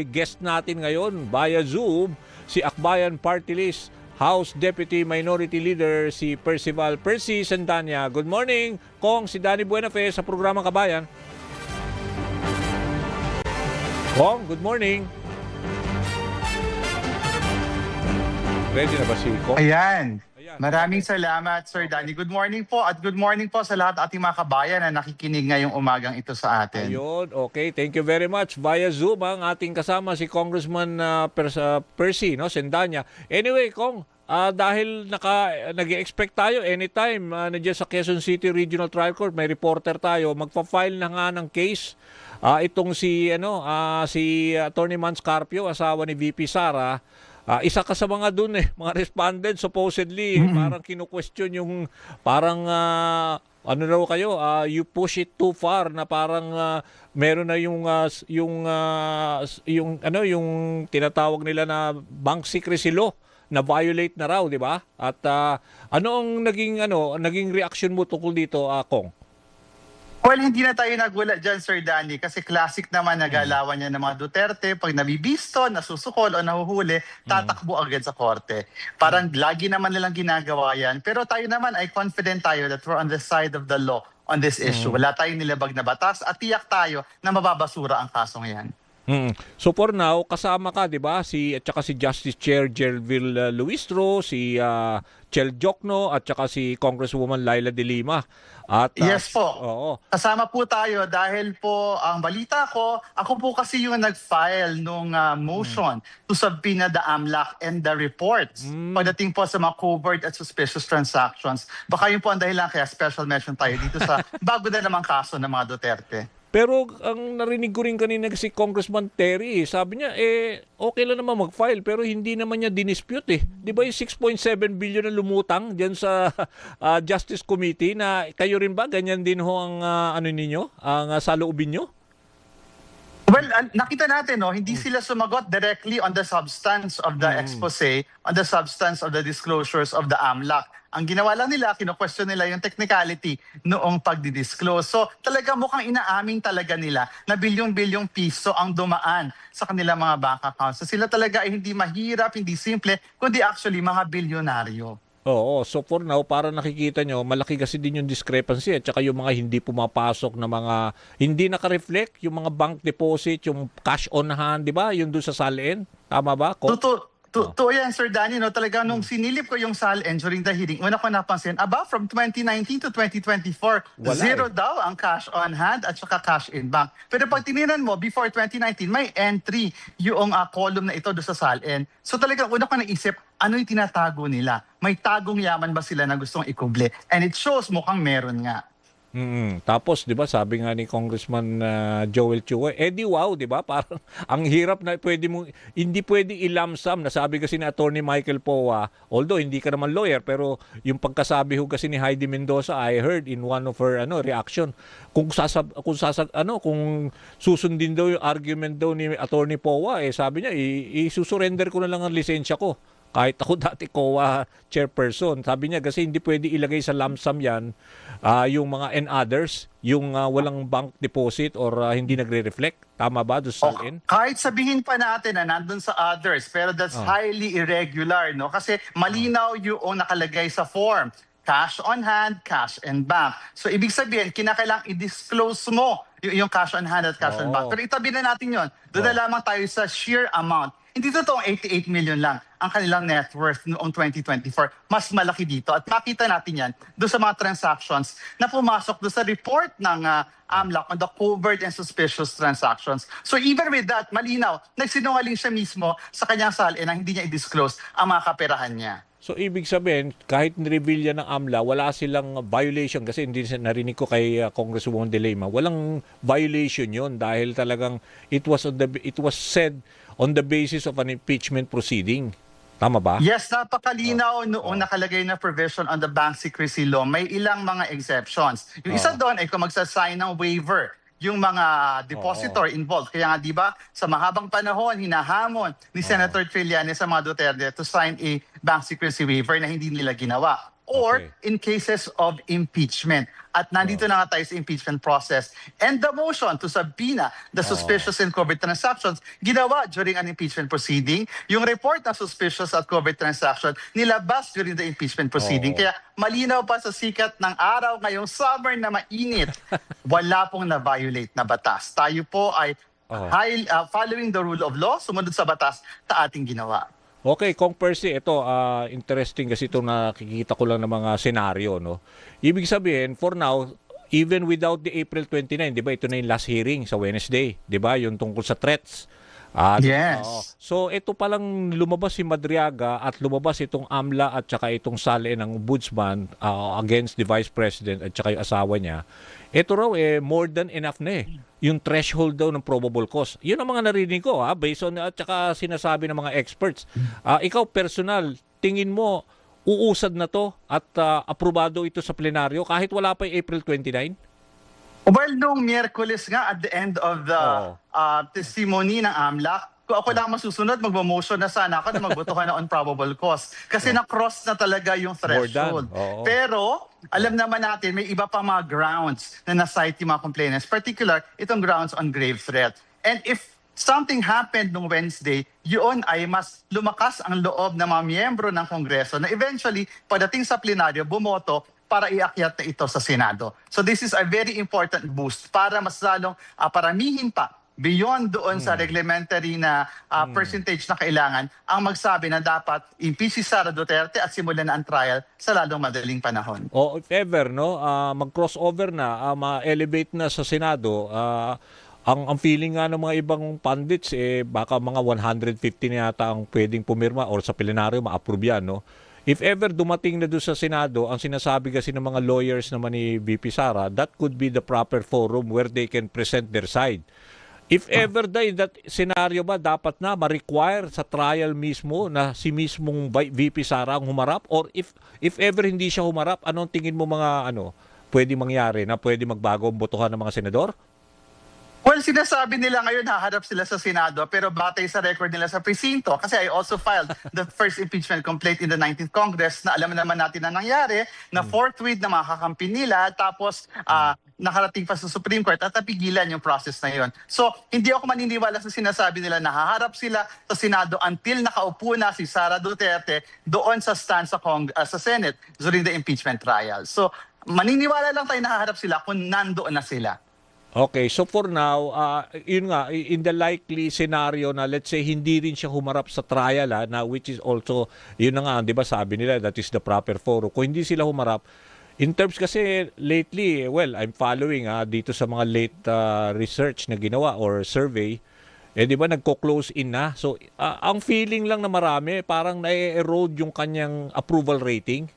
Guest natin ngayon via Zoom si Akbayan Party List House Deputy Minority Leader si Percival Percy Sandanya. Good morning, Kong, si Danny Buenafe sa programang Kabayan. Kong, good morning. Ready na ba si Kong? Ayan. Maraming salamat, Sir Danny. Good morning po at good morning po sa lahat ating mga kabayan na nakikinig ngayong umagang ito sa atin. Ayun, okay. Thank you very much. Via Zoom ang ating kasama si Congressman Percy, no, Sandanya. Anyway, Kong, dahil nag-expect tayo anytime nandiyan sa Quezon City Regional Trial Court, may reporter tayo, magfa-file na nga ng case itong si Attorney Mans Carpio, asawa ni VP Sara. Isa ka sa mga dun mga respondents supposedly, parang kinu-question yung parang ano raw kayo, you push it too far na parang meron na yung tinatawag nila na bank secrecy law na violate na raw, di ba? At ano ang naging reaction mo tungkol dito, Kong? Well, hindi na tayo nagwala dyan, Sir Danny, kasi classic naman nagalawan niya ng mga Duterte. Pag nabibisto, nasusukol o nahuhuli, tatakbo agad sa korte. Parang lagi naman nilang ginagawa yan. Pero tayo naman ay confident tayo that we're on the side of the law on this issue. Wala tayong nilabag na batas at tiyak tayo na mababasura ang kasong yan. So for now, kasama ka, 'di ba? At saka si Justice Chair Jervil Luistro, si Chel Jokno at saka si Congresswoman Laila De Lima. At Yes po. Oo. Kasama po tayo dahil po ang balita ko, ako po kasi yung nag-file nung motion to subpoena the AMLAC and the reports pagdating po sa mga covert at suspicious transactions. Baka yun po ang dahilan kaya special mention tayo dito sa bago na namang kaso ng mga Duterte. Pero ang narinig ko rin kanina si Congressman Terry, sabi niya, okay lang naman mag-file pero hindi naman niya dinispute . Di ba yung 6.7 billion na lumutang dyan sa Justice Committee na kayo rin ba? Ganyan din ho ang ang saloobin nyo? Well, nakita natin, hindi sila sumagot directly on the substance of the expose, on the substance of the disclosures of the AMLAC. Ang ginawa lang nila, kino-question nila yung technicality noong pagdi-disclose. So talaga mukhang inaaming talaga nila na bilyong-bilyong piso ang dumaan sa kanilang mga bank accounts. So sila talaga ay hindi mahirap, hindi simple, kundi actually mga bilyonaryo. Oo, so for now, para nakikita nyo, malaki kasi din yung discrepancy at saka yung mga hindi pumapasok na mga, hindi naka-reflect, yung mga bank deposit, yung cash on hand, di ba? Yung doon sa SALN, tama ba? Totoo yan, Sir Danny. Talaga nung sinilip ko yung SALN during the hearing, una ko napansin, from 2019 to 2024, zero daw ang cash on hand at saka cash in bank. Pero pag tininan mo, before 2019, may entry yung column na ito doon sa SALN. So talaga, una ko naisip, ano yung tinatago nila? May tagong yaman ba sila na gustong ikuble? And it shows mukhang meron nga. Tapos, 'di ba, sabi nga ni Congressman Joel Chua, di wow, 'di ba? Parang ang hirap na hindi pwedeng ilamsam. Nasabi kasi ni Attorney Michael Poa, although hindi ka naman lawyer, pero yung pagkasabi ho kasi ni Heidi Mendoza, I heard in one of her reaction, kung susundin daw yung argument daw ni Attorney Poa, sabi niya, isusurrender ko na lang ang lisensya ko. Kahit ako dati COA chairperson, sabi niya kasi hindi pwede ilagay sa lump sum yan yung mga and others, yung walang bank deposit or hindi nagre-reflect. Tama ba doon sa SALN? Kahit sabihin pa natin na nandun sa others, pero that's highly irregular, no? Kasi malinaw yung nakalagay sa form. Cash on hand, cash in bank. So ibig sabihin, kinakailangang i-disclose mo yung cash on hand at cash on bank. Pero itabi na natin yon. Doon na lamang tayo sa sheer amount. Hindi totoong 88 million lang ang kanilang net worth noong 2024. Mas malaki dito. At makita natin yan doon sa mga transactions na pumasok doon sa report ng AMLAC on the covert and suspicious transactions. So even with that, malinaw, nagsinungaling siya mismo sa kanyang SALN na hindi niya i-disclose ang mga kaperahan niya. So ibig sabihin, kahit ni-reveal yan ng AMLA, wala silang violation kasi hindi narinig ko kay Congresswoman De Lima. Walang violation yon dahil talagang it was said on the basis of an impeachment proceeding. Tama ba? Yes, napakalinaw noong nakalagay na provision on the bank secrecy law. May ilang mga exceptions. Yung isa doon ay kung magsasign ng waiver yung mga depositor involved. Kaya nga, di ba, sa mahabang panahon, hinahamon ni Senator Trillanes sa mga Duterte to sign a bank secrecy waiver na hindi nila ginawa. or Okay. in cases of impeachment. At nandito na nga tayo sa impeachment process. And the motion to subpoena the suspicious and covert transactions, ginawa during an impeachment proceeding. Yung report na suspicious at covert transaction, nilabas during the impeachment proceeding. Oo. Kaya malinaw pa sa sikat ng araw ngayong summer na mainit, wala pong na-violate na batas. Tayo po ay following the rule of law, sumunod sa batas na ating ginawa. Okay, Kong Percy, ito interesting kasi ito nakikita ko lang ng mga senaryo, no. Ibig sabihin, for now, even without the April 29, 'di ba? Ito na yung last hearing sa Wednesday, 'di ba? Yung tungkol sa threats. Yes. So ito palang lumabas si Madriaga at lumabas itong AMLA at saka itong sali ng ombudsman against the Vice President at saka yung asawa niya. Ito raw more than enough na yung threshold daw ng probable cause. Yun ang mga narinig ko based on at saka sinasabi ng mga experts. Ikaw personal, tingin mo uusad na to at aprobado ito sa plenaryo kahit wala pa yung April 29? Well, nung Miyerkules nga at the end of the testimony ng AMLAC, kung ako lang masusunod, magmo-motion na sana ako na magbotohan na on probable cause. Kasi na-cross na talaga yung threshold. Oo. Pero, alam naman natin, may iba pa mga grounds na na-cite yung mga complainants. Particular, itong grounds on grave threat. And if something happened nung Wednesday, yun ay mas lumakas ang loob ng mga miyembro ng Kongreso na eventually, pagdating sa plenaryo, bumoto para iakyat na ito sa Senado. So this is a very important boost para mas lalong paramihin pa beyond doon sa reglementary na percentage na kailangan ang magsabi na dapat impeach si Sara Duterte at simulan na ang trial sa lalong madaling panahon. O if ever mag-crossover na, ma-elevate na sa Senado, ang feeling nga ng mga ibang pundits baka mga 150 na yata ang pwedeng pumirma or sa plenaryo ma-approve yan, no? If ever dumating na doon sa Senado, ang sinasabi kasi ng mga lawyers naman ni VP Sara, that could be the proper forum where they can present their side. If ever that scenario ba dapat na ma-require sa trial mismo na si mismong VP Sara ang humarap, or if ever hindi siya humarap, anong tingin mo mga pwede mangyari na pwede magbago ang botohan ng mga senador? Well, sinasabi nila ngayon haharap sila sa Senado pero batay sa record nila sa presinto. Kasi I also filed the first impeachment complaint in the 19th Congress na alam naman natin na nangyari na forthwith na makakampi nila tapos nakarating pa sa Supreme Court at napigilan yung process na yon. So, hindi ako maniniwala sa sinasabi nila na haharap sila sa Senado until nakaupo na si Sara Duterte doon sa stand sa Senate during the impeachment trial. So, maniniwala lang tayo na haharap sila kung nandoon na sila. Okay, so for now, yun nga, in the likely scenario na let's say hindi rin siya humarap sa trial na which is also, yun na nga, di ba sabi nila, that is the proper forum. Kung hindi sila humarap, in terms kasi lately, well, I'm following dito sa mga late research na ginawa or survey, di ba nagko-close in na. So, ang feeling lang na marami, parang na-erode yung kanyang approval rating.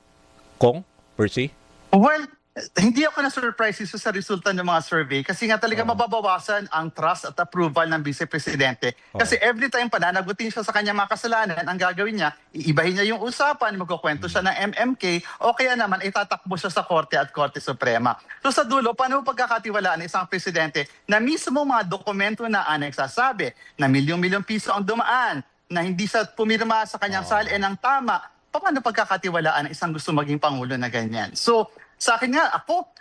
Kong, Percy? Well, hindi ako na-surprise sa resulta ng mga survey kasi nga talaga mababawasan ang trust at approval ng Vice Presidente. Kasi every time pananagutin siya sa kanyang mga kasalanan, ang gagawin niya, iibahin niya yung usapan, magkukwento siya ng MMK, o kaya naman itatakbo siya sa Korte at Korte Suprema. So sa dulo, paano pagkakatiwalaan ng isang presidente na mismo mga dokumento na nagsasabi na milyong-milyong piso ang dumaan, na hindi siya pumirma sa kanyang salin ng tama, paano pagkakatiwalaan ng isang gusto maging Pangulo na ganyan? So, sa akin nga,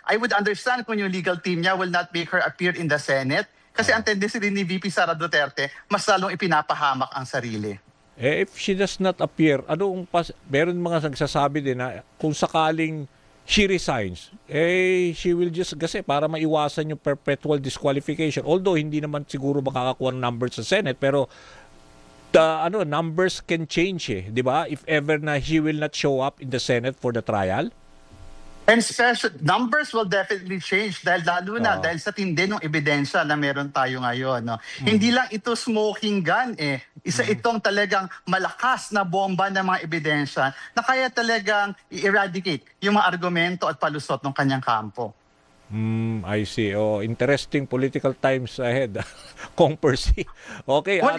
I would understand kung yung legal team niya will not make her appear in the Senate kasi ang tendency din ni VP Sara Duterte, mas lalong ipinapahamak ang sarili. If she does not appear, meron mga nagsasabi din na kung sakaling she resigns, she will just, kasi para maiwasan yung perpetual disqualification. Although hindi naman siguro makakakuha ng numbers sa Senate, pero the numbers can change di ba? If ever na she will not show up in the Senate for the trial. And special numbers will definitely change dahil lalo na dahil sa tindi ng ebidensya na meron tayo ngayon. No? Hindi lang ito smoking gun Isa itong talagang malakas na bomba ng mga ebidensya na kaya talagang i-eradicate yung mga argumento at palusot ng kanyang kampo. I see. Interesting political times ahead. Kong Percy. Okay. Well,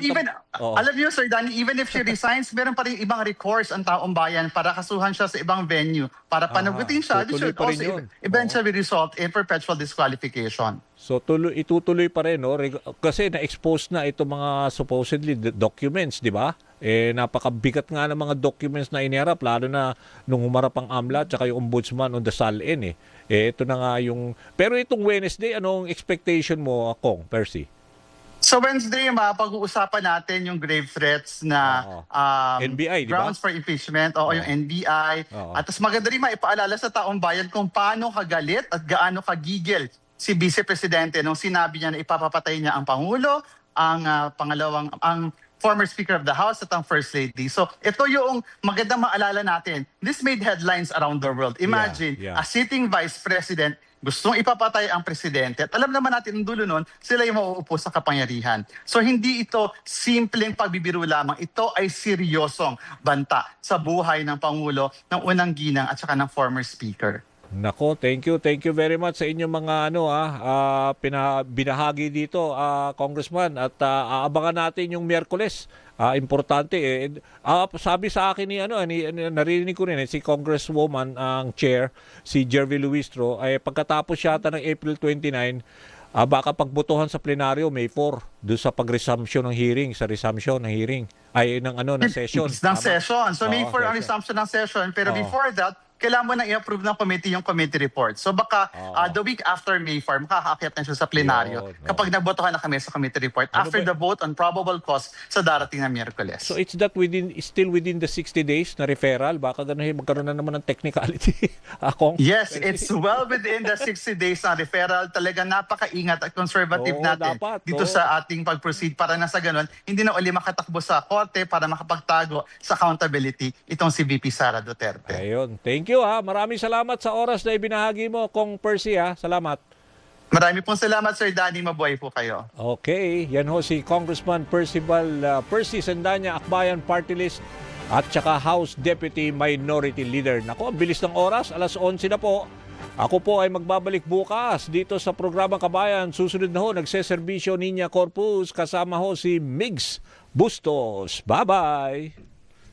alam niyo, Sir Danny, even if she resigns, meron pa rin ibang recourse ang taong bayan para kasuhan siya sa ibang venue. Para panagutin siya, this should also eventually result in perpetual disqualification. So itutuloy pa rin, no? Kasi na-expose na itong mga supposedly documents, di ba? Napakabigat nga ng mga documents na iniharap, lalo na nung humarap ang AMLA at saka yung ombudsman on the SALN. Ito na nga yung... Pero itong Wednesday, anong expectation mo, Kong, Percy? So Wednesday, mapag-uusapan natin yung grave threats na NBI, di ba? grounds for impeachment, yung NBI. Oo. At mas maganda rin maipaalala sa taong bayan kung paano kagalit at gaano kagigil si Vice Presidente nung sinabi niya na ipapapatay niya ang Pangulo, ang ang former Speaker of the House at ang First Lady. So ito yung magandang maalala natin. This made headlines around the world. Imagine, Yeah. a sitting Vice President gustong ipapatay ang presidente. At alam naman natin, ang dulo nun, sila yung mauupo sa kapangyarihan. So hindi ito simpleng pagbibiro lamang. Ito ay seryosong banta sa buhay ng Pangulo, ng unang ginang at saka ng former Speaker. Nako, thank you. Thank you very much sa inyong mga binahagi dito, Congressman. At aabangan natin yung Miyerkules. Importante sabi sa akin narinig ko rin si Congresswoman ang chair, si Jervy Luistro, ay pagkatapos yata ng April 29, baka pagbotohan sa plenaryo May 4 doon sa pag-resumption ng hearing, sa resumption ng hearing ay ng session. Ng session. So May Oo, 4 ang session. resumption ng session. Pero Oo. before that, kailangan mo na i-approve ng committee yung committee report. So baka the week after May 4, makakaakyat na siya sa plenaryo Yun, kapag nagbotohan na kami sa committee report after the vote on probable cause sa darating na Miyerkules. So it's that still within the 60 days na referral? Baka ganun magkaroon na naman ng technicality. Akong Yes, it's well within the 60 days na referral. Talaga napakaingat at conservative Oo, natin dapat, dito sa ating pag-proceed para na sa ganun, hindi na uli makatakbo sa korte para makapagtago sa accountability itong si VP Sara Duterte. Ayun. Thank you Maraming salamat sa oras na ibinahagi mo, Kong Percy Salamat. Marami pong salamat, Sir Danny. Mabuhay po kayo. Okay, yan si Congressman Percy Sandanya, Akbayan Party List at saka House Deputy Minority Leader. Nako, ang bilis ng oras, alas 11 na po. Ako po ay magbabalik bukas dito sa programang Kabayan. Susunod na nagseserbisyo Niña Corpus, kasama si Migs Bustos. Bye-bye!